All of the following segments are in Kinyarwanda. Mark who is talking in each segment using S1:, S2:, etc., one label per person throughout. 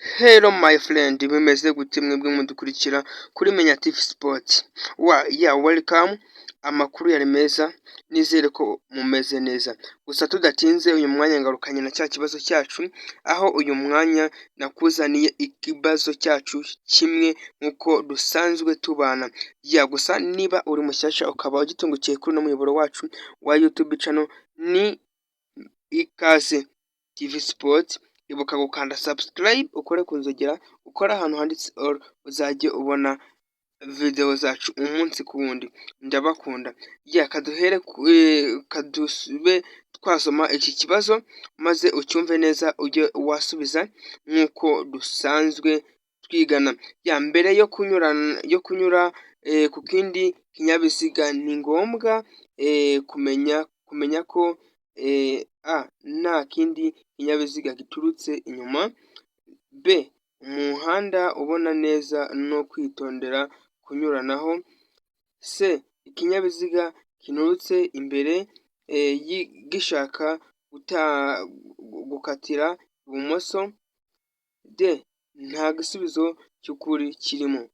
S1: Hello my friend, bimeze gute mwebwe mudukurikira kuri Menya TV Sport. Welcome. Amakuru yari meza, nizere ko mumeze neza. Gusa tudatinze uyu mwanya ngarukanye na cya kibazo cyacu, aho uyu mwanya nakuzaniye ikibazo cyacu kimwe nkuko dusanzwe tubana. Gusa niba uri mushyashya ukaba ugitungukiye kuri no muyoboro wacu wa YouTube channel ni Ikaze TV Sport. Ibuka gukanda subscribe, ukore kunzogera, ukora ahantu handitse all, uzajye ubona video zacu umunsi ku wundi. Ndabakunda. Kadusube twasoma iki kibazo maze ucyumve neza ujye wasubiza nkuko dusanzwe twigana. Mbere yo kunyura ku kindi kinyabiziga ni ngombwa kumenya ko nta kindi kinyabiziga giturutse inyuma. B. Umuhanda ubona neza no kwitondera kunyuranaho. C. Ikinyabiziga kinturutse imbere gishaka gukatira ibumoso. D. Nta gisubizo cy'ukuri kirimo.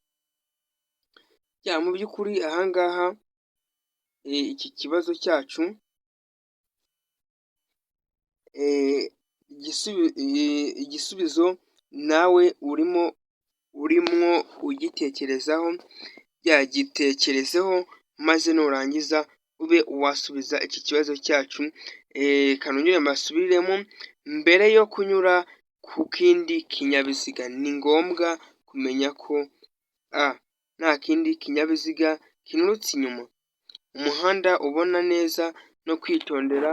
S1: Mu by'ukuri ahangaha iki kibazo cyacu igisubizo nawe urimo ugitekerezaho. Gitekerezeho maze nurangiza ube wasubiza iki kibazo cyacu. Kanongere mbasubiremo, mbere yo kunyura ku kindi kinyabiziga ni ngombwa kumenya ko nta kindi kinyabiziga kinturutse inyuma. Umuhanda ubona neza no kwitondera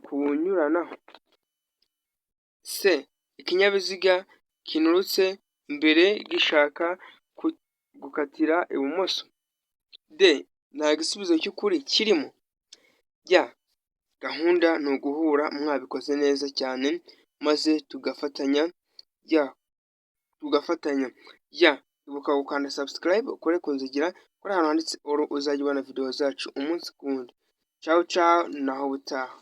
S1: kuwunyuranaho. C. Ikinyabiziga kinturutse imbere gishaka gukatira ibumoso. D. Nta gisubizo cy'ukuri kirimo. Gahunda ni uguhura mwabikoze neza cyane maze tugafatanya. Ibuka gukanda subscribe, ukore kunzogera, kuri ahantu handitse all, uzajya ubona video zacu umunsi ku wundi. Ciao naho ubutaha.